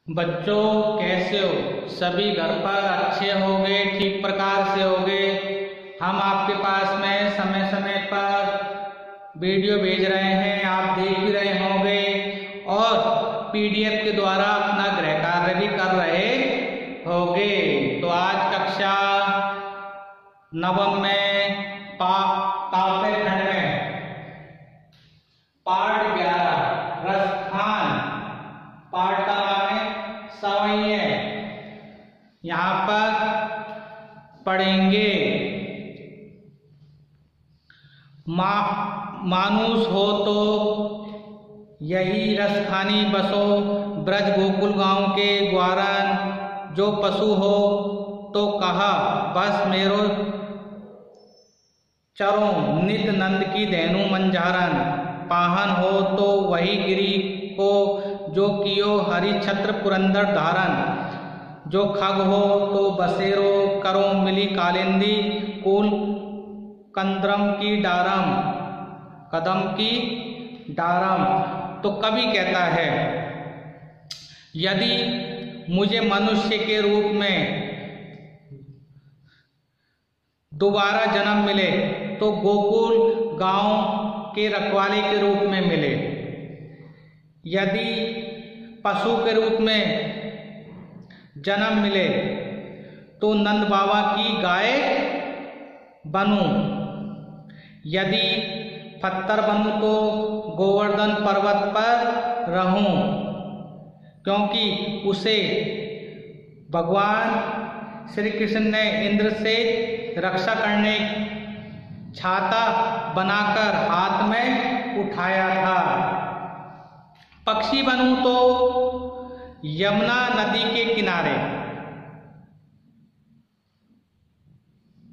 बच्चों कैसे हो? सभी घर पर अच्छे होंगे, ठीक प्रकार से होंगे। हम आपके पास में समय समय पर वीडियो भेज रहे हैं, आप देख भी रहे होंगे और पीडीएफ के द्वारा अपना गृह कार्य भी कर रहे होंगे। तो आज कक्षा नवम में काव्य खंड में पाठ 11 रसखान, पाठ का नाम है सवैये। यहाँ पर पढ़ेंगे। मानुष हो तो यही रसखानी बसो, ब्रज गोकुल गांव के ग्वारन। जो पशु हो तो कहा बस मेरो चरो, नित नंद की धेनु मंझारन। पाहन हो तो वही गिरी को, जो कियो हरि छत्र पुरंदर धारन। जो खग हो तो बसेरो, करो मिली कालिंदी। कुल कंद्रम की डारम, कदम की डारम। तो कवि कहता है, यदि मुझे मनुष्य के रूप में दोबारा जन्म मिले तो गोकुल गांव के रखवाले के रूप में मिले। यदि पशु के रूप में जन्म मिले तो नंद बाबा की गाय बनूं। यदि पत्थर बनूं तो गोवर्धन पर्वत पर रहूं, क्योंकि उसे भगवान श्री कृष्ण ने इंद्र से रक्षा करने छाता बनाकर हाथ में उठाया था। पक्षी बनूं तो यमुना नदी के किनारे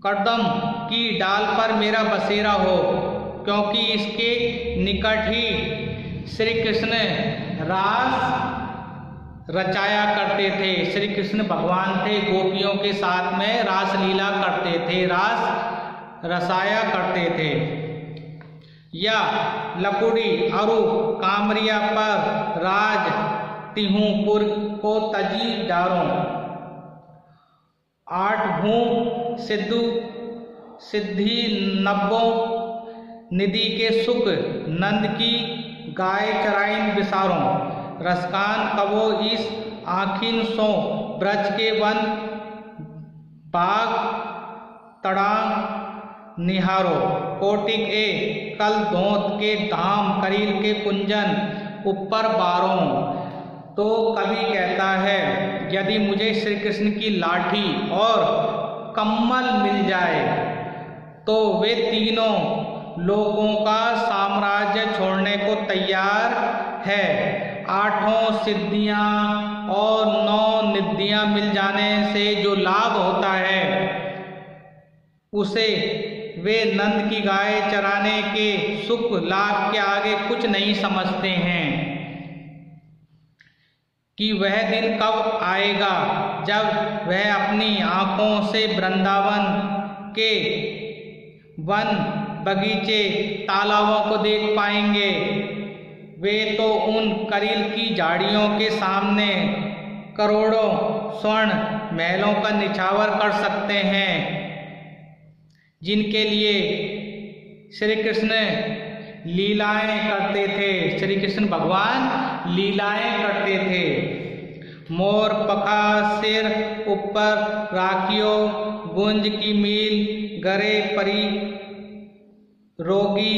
कदम की डाल पर मेरा बसेरा हो, क्योंकि इसके निकट ही श्री कृष्ण रास रचाया करते थे। श्री कृष्ण भगवान थे, गोपियों के साथ में रास लीला करते थे, रास रसाया करते थे। या लकुड़ी अरु कामरिया पर राज तिहूपुर को तजी डारों। आठ भूम सिद्धू सिद्धि नब्बो, निधि के सुख नंद की गाय चराइन बिसारों। रसकान कबो इस आखिन सो, ब्रज के वन बाग तड़ांग निहारो। कोटिक ए कल धोत के धाम, करील के कुंजन ऊपर बारों। तो कवि कहता है, यदि मुझे श्री कृष्ण की लाठी और कम्मल मिल जाए तो वे तीनों लोगों का साम्राज्य छोड़ने को तैयार है। आठों सिद्धियां और 9 निधियां मिल जाने से जो लाभ होता है उसे वे नंद की गाय चराने के सुख लाभ के आगे कुछ नहीं समझते हैं। कि वह दिन कब आएगा जब वह अपनी आंखों से वृंदावन के वन बगीचे तालाबों को देख पाएंगे। वे तो उन करील की झाड़ियों के सामने करोड़ों स्वर्ण महलों का निछावर कर सकते हैं, जिनके लिए श्री कृष्ण लीलाएं करते थे। श्री कृष्ण भगवान लीलाएं करते थे। मोर पखा सिर ऊपर राखियो, गुंज की मील गरे परी रोगी।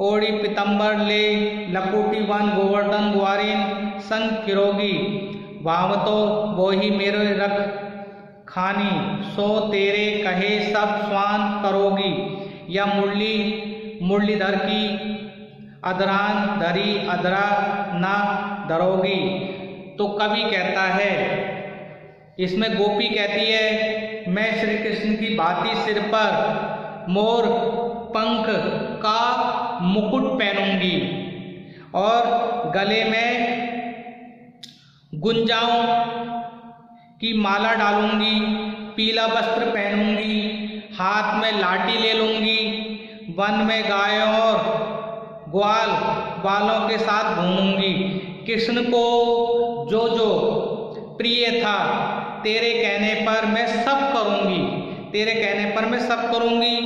ओड़ी पितंबर ले लकुटी वन, गोवर्धन ग्वारिन संग किरोगी। वावतो बोही मेरे रख खानी, सो तेरे कहे सब स्वान करोगी। या मुरलीधर की अदरान धरी, अदरा ना धरोगी। तो कवि कहता है, इसमें गोपी कहती है, मैं श्री कृष्ण की भांति सिर पर मोर पंख का मुकुट पहनूंगी और गले में गुंजाओं की माला डालूंगी, पीला वस्त्र पहनूंगी, हाथ में लाठी ले लूंगी, वन में गायों और ग्वाल वालों के साथ घूमूंगी। कृष्ण को जो जो प्रिय था तेरे कहने पर मैं सब करूंगी, तेरे कहने पर मैं सब करूंगी।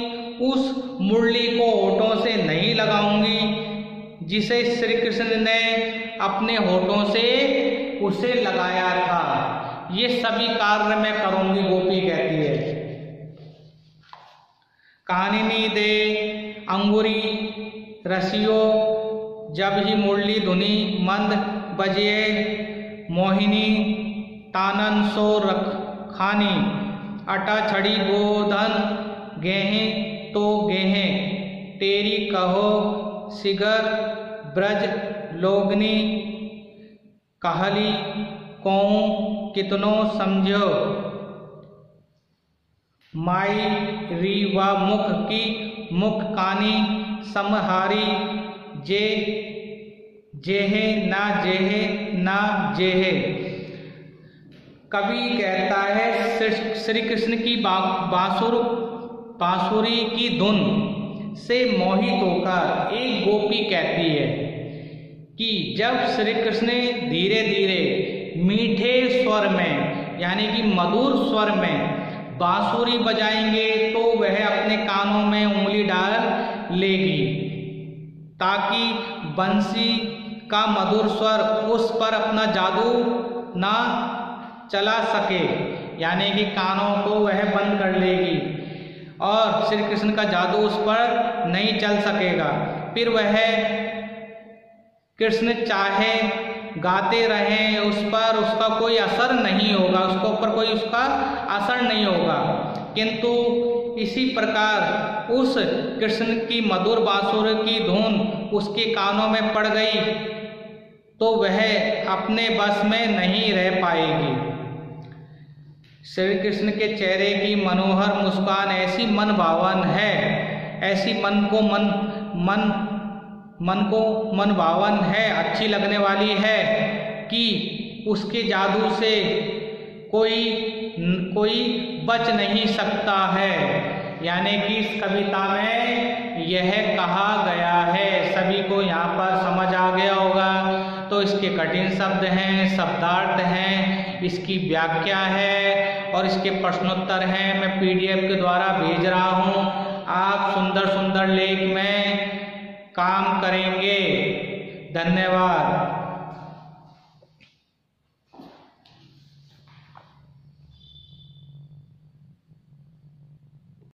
उस मुरली को होठों से नहीं लगाऊंगी जिसे श्री कृष्ण ने अपने होठों से उसे लगाया था। ये सभी कार्य मैं करूंगी, गोपी कहती है। काननी दे अंगुरी रसियो जब ही मुरली धुनी मंद बजिए, मोहिनी तानन सो रख खानी, अटा छड़ी गोधन गेहे तो गेहे, तेरी कहो सिगर ब्रज लोगनी, कहली कहूँ कितनो समझो, माई रीवा मुख की मुख कानी, समहारी जे जेहे ना जेहे ना जेहे। कवि कहता है श्री कृष्ण की बांसुरी की धुन से मोहित होकर एक गोपी कहती है कि जब श्री कृष्ण धीरे धीरे मीठे स्वर में यानी कि मधुर स्वर में बांसुरी बजाएंगे तो वह अपने कानों में उंगली डाल लेगी ताकि बंसी का मधुर स्वर उस पर अपना जादू ना चला सके, यानी कि कानों को वह बंद कर लेगी और श्री कृष्ण का जादू उस पर नहीं चल सकेगा। फिर वह कृष्ण चाहे गाते रहें उस पर उसका कोई असर नहीं होगा, उसके ऊपर कोई उसका असर नहीं होगा। किंतु इसी प्रकार उस कृष्ण की मधुर बांसुरी की धुन उसके कानों में पड़ गई तो वह अपने बस में नहीं रह पाएगी। श्री कृष्ण के चेहरे की मनोहर मुस्कान ऐसी मन भावन है, ऐसी मन को मन भावन है, अच्छी लगने वाली है कि उसके जादू से कोई बच नहीं सकता है। यानी कि इस कविता में यह कहा गया है। सभी को यहाँ पर समझ आ गया होगा। तो इसके कठिन शब्द हैं, शब्दार्थ हैं, इसकी व्याख्या है और इसके प्रश्नोत्तर हैं। मैं PDF के द्वारा भेज रहा हूँ। आप सुंदर सुंदर लेख में काम करेंगे। धन्यवाद।